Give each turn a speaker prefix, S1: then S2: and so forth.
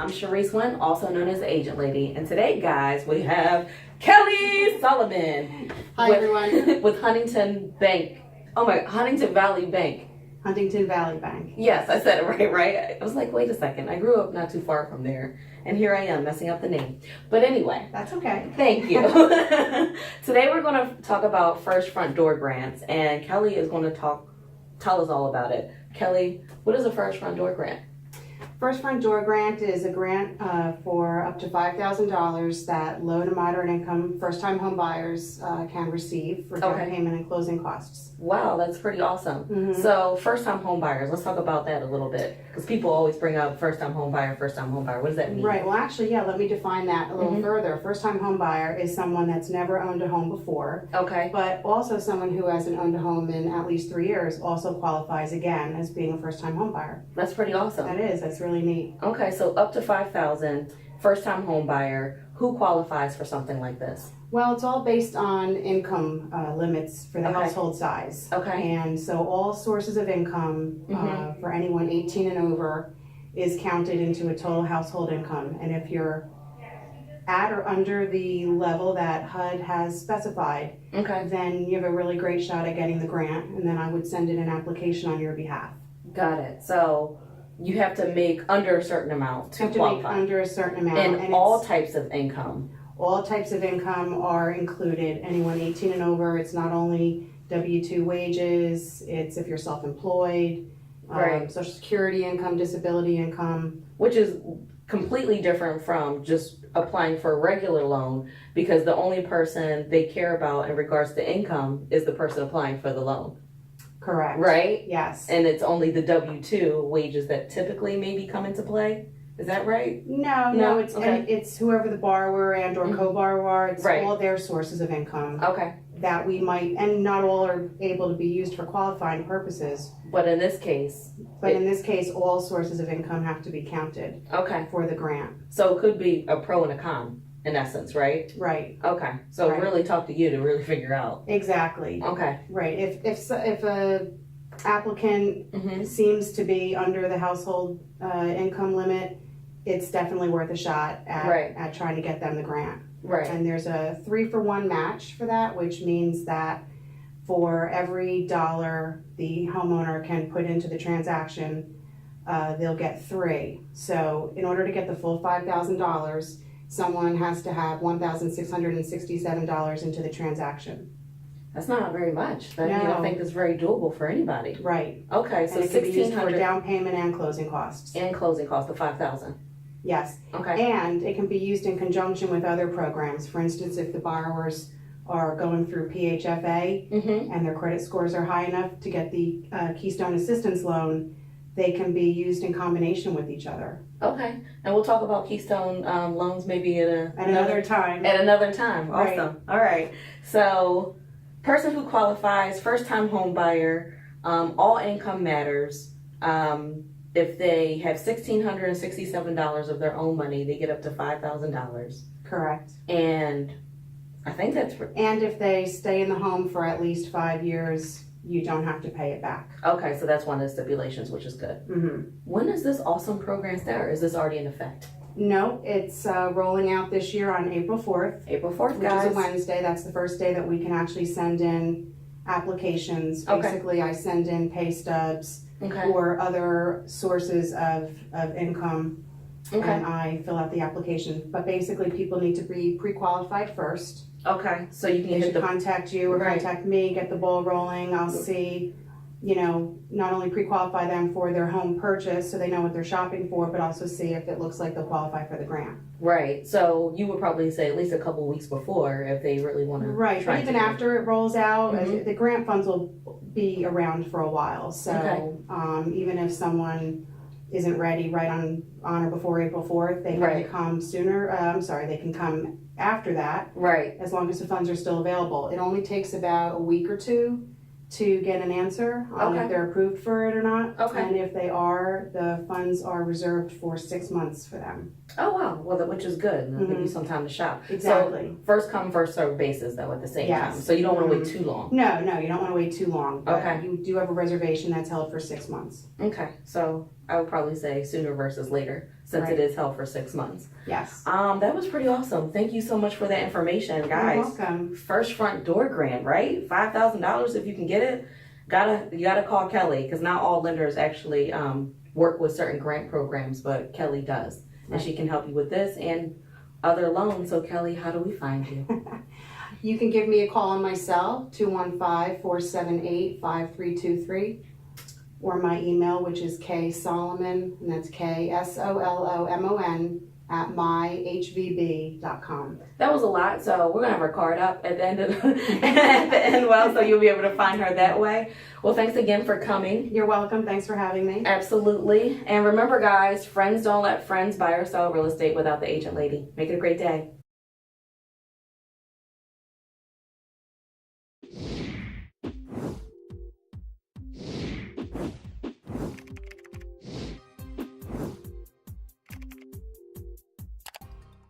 S1: I'm Sharice Wynn, also known as the Agent Lady, and today, guys, we have Kelly Sullivan.
S2: Hi, everyone.
S1: With Huntingdon Bank. Oh my, Huntingdon Valley Bank.
S2: Huntingdon Valley Bank.
S1: Yes, I said it right? I was like, wait a second. I grew up not too far from there, and here I am messing up the name. But anyway.
S2: That's okay.
S1: Thank you. Today we're going to talk about First Front Door grants, and Kelly is going to tell us all about it. Kelly, what is a First Front Door grant?
S2: First Front Door grant is a grant for up to $5,000 that low to moderate income first-time home buyers can receive for down payment and closing costs.
S1: Wow, that's pretty awesome.
S2: Mm-hmm.
S1: So first-time home buyers, let's talk about that a little bit, because people always bring up first-time home buyer. What does that mean?
S2: Right, well actually, yeah, let me define that a little further. First-time home buyer is someone that's never owned a home before, but also someone who hasn't owned a home in at least 3 years also qualifies again as being a first-time home buyer.
S1: That's pretty awesome.
S2: That is, that's really neat.
S1: Okay, so up to $5,000, first-time home buyer. Who qualifies for something like this?
S2: Well, it's all based on income limits for the household size.
S1: Okay.
S2: And so all sources of income for anyone 18 and over is counted into a total household income. And if you're at or under the level that HUD has specified, then you have a really great shot at getting the grant. And then I would send in an application on your behalf.
S1: Got it. So you have to make under a certain amount to qualify.
S2: You have to make under a certain amount.
S1: And all types of income.
S2: All types of income are included. Anyone 18 and over, it's not only W-2 wages, it's if you're self-employed, Social Security income, disability income.
S1: Which is completely different from just applying for a regular loan, because the only person they care about in regards to income is the person applying for the loan.
S2: Correct.
S1: Right?
S2: Yes.
S1: And it's only the W-2 wages that typically maybe come into play? Is that right?
S2: No, it's whoever the borrower and or co-borrower are. It's all their sources of income. That we might, and not all are able to be used for qualifying purposes.
S1: But in this case?
S2: In this case, all sources of income have to be counted for the grant. So
S1: it could be a pro and a con, in essence, right?
S2: Right.
S1: Okay. So really talk to you to really figure out.
S2: Exactly.
S1: Okay.
S2: Right. If a applicant seems to be under the household income limit, it's definitely worth a shot at trying to get them the grant.
S1: Right.
S2: And there's a 3-for-1 match for that, which means that for every dollar the homeowner can put into the transaction, they'll get 3. So in order to get the full $5,000, someone has to have $1,667 into the transaction.
S1: That's not very much. I think it's very doable for anybody.
S2: Right.
S1: Okay, so
S2: and it can be used for down payment and closing costs.
S1: And closing costs of $5,000.
S2: Yes.
S1: Okay.
S2: And it can be used in conjunction with other programs. For instance, if the borrowers are going through PHFA and their credit scores are high enough to get the Keystone Assistance Loan, they can be used in combination with each other.
S1: Okay. And we'll talk about Keystone loans maybe at another time. At another time.
S2: Right.
S1: Awesome. All right. So, person who qualifies, first-time home buyer, all income matters. If they have $1,667 of their own money, they get up to $5,000.
S2: Correct.
S1: And I think that's...
S2: And if they stay in the home for at least 5 years, you don't have to pay it back.
S1: Okay, so that's one of the stipulations, which is good. When does this awesome program start? Is this already in effect?
S2: No, it's rolling out this year on April 4th.
S1: April 4th,
S2: which is a Wednesday. That's the first day that we can actually send in applications. Basically, I send in pay stubs or other sources of income, and I fill out the application. But basically, people need to be pre-qualified first.
S1: Okay, so you can
S2: they should contact you or contact me, get the ball rolling. I'll see, not only pre-qualify them for their home purchase so they know what they're shopping for, but also see if it looks like they'll qualify for the grant.
S1: Right, so you would probably say at least a couple weeks before if they really want to
S2: but even after it rolls out, the grant funds will be around for a while. So even if someone isn't ready right on or before April 4th, they can come sooner. They can come after that. Right. As long as the funds are still available. It only takes about a week or two to get an answer on if they're approved for it or not. And if they are, the funds are reserved for 6 months for them.
S1: Oh wow, well, which is good. It'll give you some time to shop.
S2: Exactly.
S1: So first come, first served basis though at the same time. So you don't want to wait too long.
S2: No, you don't want to wait too long. But you do have a reservation that's held for 6 months.
S1: Okay, so I would probably say sooner versus later, since
S2: Right.
S1: it is held for 6 months.
S2: Yes.
S1: That was pretty awesome. Thank you so much for that information, guys.
S2: You're welcome.
S1: First front door grant, right? $5,000 if you can get it. You gotta call Kelly, because not all lenders actually work with certain grant programs, but Kelly does, and she can help you with this and other loans. So Kelly, how do we find you?
S2: You can give me a call on my cell, 215-478-5323, or my email, which is ksolomon, and that's KSOLOMON @myhvb.com.
S1: That was a lot, so we're gonna have her card up at the end of so you'll be able to find her that way. Well, thanks again for coming.
S2: You're welcome. Thanks for having me.
S1: Absolutely. And remember, guys, friends don't let friends buy or sell real estate without the agent lady. Make it a great day.